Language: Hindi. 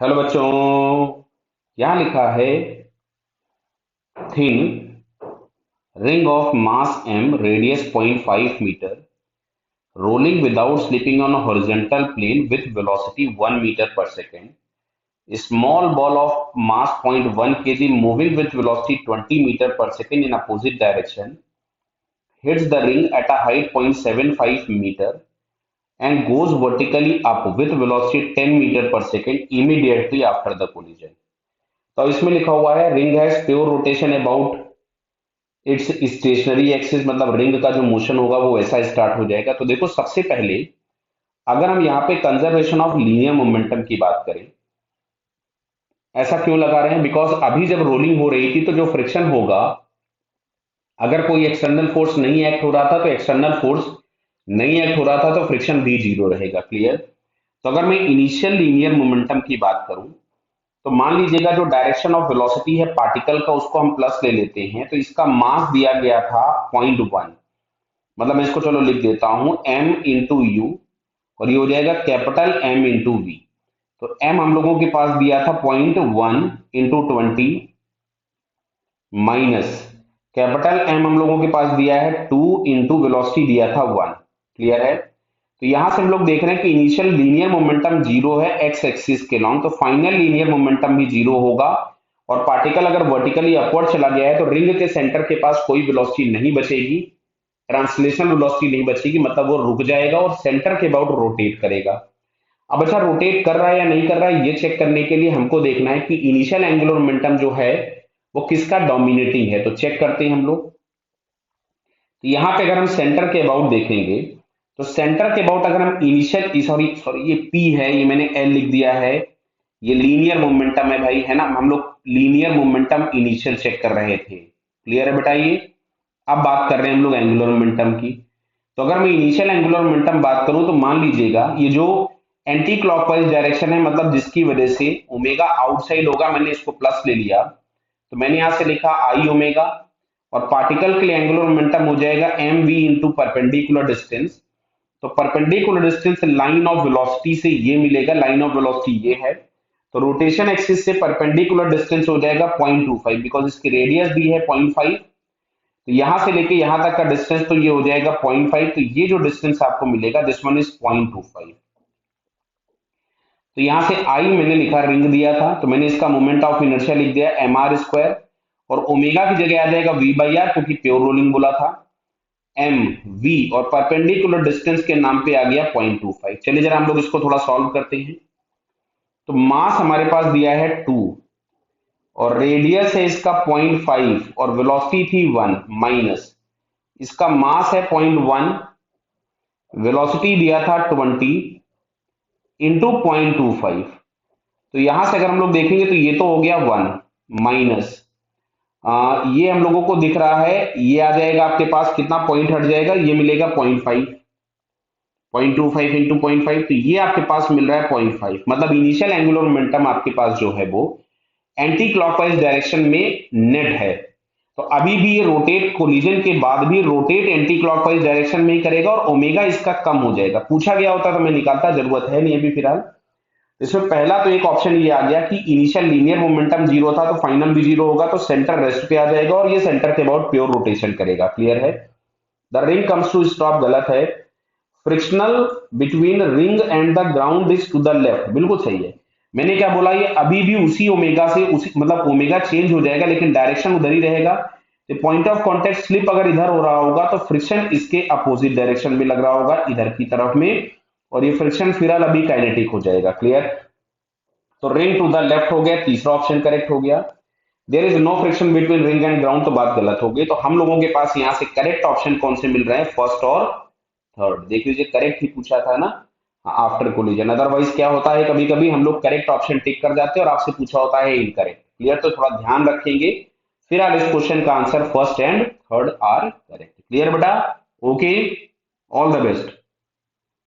हेलो बच्चों। यहाँ लिखा है thin ring of mass m radius 0.5 metre rolling without slipping on horizontal plane with velocity 1 metre per second small ball of mass 0.1 kg moving with velocity 20 metre per second in opposite direction hits the ring at a height 0.75 meter and goes vertically up with velocity 10 meter per second immediately after the collision। तो इसमें लिखा हुआ है ring has pure rotation about its stationary axis, मतलब रिंग का जो मोशन होगा वो वैसा स्टार्ट हो जाएगा। तो देखो, सबसे पहले अगर हम यहाँ पे कंजर्वेशन ऑफ लीनियर मोमेंटम की बात करें, ऐसा क्यों लगा रहे हैं? बिकॉज अभी जब रोलिंग हो रही थी तो जो फ्रिक्शन होगा, अगर कोई एक्सटर्नल फोर्स नहीं एक्ट हो रहा था तो एक्सटर्नल फोर्स नहीं एक्ट हो रहा था तो फ्रिक्शन भी जीरो रहेगा। क्लियर? तो अगर मैं इनिशियल लीनियर मोमेंटम की बात करूं तो मान लीजिएगा जो डायरेक्शन ऑफ वेलोसिटी है पार्टिकल का उसको हम प्लस ले लेते हैं, तो इसका मास दिया गया था 0.1, मतलब मैं इसको चलो लिख देता हूं m इंटू यू, और ये हो जाएगा कैपिटल M इंटू वी। तो m हम लोगों के पास दिया था 0.1 इंटू 20 माइनस कैपिटल M हम लोगों के पास दिया है 2 इंटू वेलोसिटी दिया था 1। क्लियर है? तो यहां से हम लोग देख रहे हैं कि इनिशियल लीनियर मोमेंटम जीरो है एक्स एक्सिस के लॉन्ग, तो फाइनल लीनियर मोमेंटम भी जीरो होगा। और पार्टिकल अगर वर्टिकली अपवर्ड चला गया है तो रिंग के सेंटर के पास कोई वेलोसिटी नहीं बचेगी, ट्रांसलेशनल वेलोसिटी नहीं बचेगी, मतलब वो रुक जाएगा और सेंटर के अबाउट रोटेट करेगा। अब अच्छा, रोटेट कर रहा है या नहीं कर रहा है ये चेक करने के लिए हमको देखना है कि इनिशियल एंगुलर मोमेंटम जो है वो किसका डोमिनेटिंग है। तो चेक करते हैं हम लोग। तो यहाँ पे अगर हम सेंटर के अबाउट देखेंगे तो सेंटर के अबाउट अगर हम इनिशियल, सॉरी सॉरी, ये P है, ये मैंने L लिख दिया है, ये लीनियर मोमेंटम है भाई, है ना। हम लोग लीनियर मोमेंटम इनिशियल चेक कर रहे थे। क्लियर है बेटा? ये अब बात कर रहे हैं हम लोग एंगुलर मोमेंटम की। तो अगर मैं इनिशियल एंगुलर मोमेंटम बात करूं तो मान लीजिएगा ये जो एंटी क्लॉकवाइज डायरेक्शन है, मतलब जिसकी वजह से ओमेगा आउटसाइड होगा, मैंने इसको प्लस ले लिया, तो मैंने यहां से लिखा आई ओमेगा, और पार्टिकल के लिए एंगुलर मोमेंटम हो जाएगा M V into perpendicular distance. तो perpendicular distance line of velocity से ये मिलेगा, लाइन ऑफ वेलोसिटी ये है, तो रोटेशन एक्सिस से परपेंडिकुलर डिस्टेंस हो जाएगा 0.25, बिकॉज इसकी रेडियस भी है 0.5। तो यहां से लेके यहां तक का डिस्टेंस तो ये हो जाएगा 0.5, तो ये जो डिस्टेंस आपको मिलेगा दिस वन इज 0.25। तो यहां से आई मैंने लिखा, रिंग दिया था तो मैंने इसका मोमेंट ऑफ इनर्शिया लिख दिया एम आर स्क्वायर, और ओमेगा की जगह आ जाएगा वी बाई आर, क्योंकि प्योर रोलिंग बोला था। एम वी और परपेंडिकुलर डिस्टेंस के नाम पे आ गया 0.25। चलिए जरा हम लोग इसको थोड़ा सॉल्व करते हैं। तो मास हमारे पास दिया है 2 और रेडियस है इसका 0.5 और वेलोसिटी थी 1 माइनस इसका मास है 0.1, वेलोसिटी दिया था 20 इंटू 0.25। तो यहां से अगर हम लोग देखेंगे तो ये तो हो गया 1 माइनस ये हम लोगों को दिख रहा है, ये आ जाएगा आपके पास, कितना पॉइंट हट जाएगा, ये मिलेगा 0.5, 0.25 इंटू 0.5, तो ये आपके पास मिल रहा है 0.5। मतलब इनिशियल एंगुलर मोमेंटम आपके पास जो है वो एंटी क्लॉकवाइज डायरेक्शन में नेट है। तो अभी भी ये रोटेट, कोलिजन के बाद भी रोटेट एंटी क्लॉकवाइज डायरेक्शन में ही करेगा और ओमेगा इसका कम हो जाएगा। पूछा गया होता तो मैं निकालता, जरूरत है नहीं अभी फिलहाल। इसमें पहला तो एक ऑप्शन ये आ गया कि इनिशियल लीनियर मोमेंटम जीरो था तो फाइनल भी जीरो होगा, तो सेंटर रेस्ट पे आ जाएगा और ये सेंटर के अबाउट प्योर रोटेशन करेगा। क्लियर है? The ring comes to stop, गलत है। Frictional between ring and the ground is to the left, बिल्कुल सही है। मैंने क्या बोला, ये अभी भी उसी ओमेगा से, उसी मतलब ओमेगा चेंज हो जाएगा लेकिन डायरेक्शन उधर ही रहेगा। तो पॉइंट ऑफ कांटेक्ट स्लिप अगर इधर हो रहा होगा तो फ्रिक्शन इसके अपोजिट डायरेक्शन में लग रहा होगा, इधर की तरफ में, और ये फ्रिक्शन फिलहाल अभी काइनेटिक हो जाएगा। क्लियर? तो रिंग टू द लेफ्ट हो गया, तीसरा ऑप्शन करेक्ट हो गया। There is no friction between ring and ground, तो बात गलत हो गई। तो हम लोगों के पास यहाँ से करेक्ट ऑप्शन कौन से मिल रहे हैं, फर्स्ट और थर्ड। देख लीजिए, करेक्ट ही पूछा था ना आफ्टर कोलिजन। अदरवाइज क्या होता है, कभी कभी हम लोग करेक्ट ऑप्शन टिक कर जाते हैं और आपसे पूछा होता है इनकरेक्ट। क्लियर? तो थोड़ा ध्यान रखेंगे। फिलहाल इस क्वेश्चन का answer first and third are correct. Clear बेटा? Okay, all the best.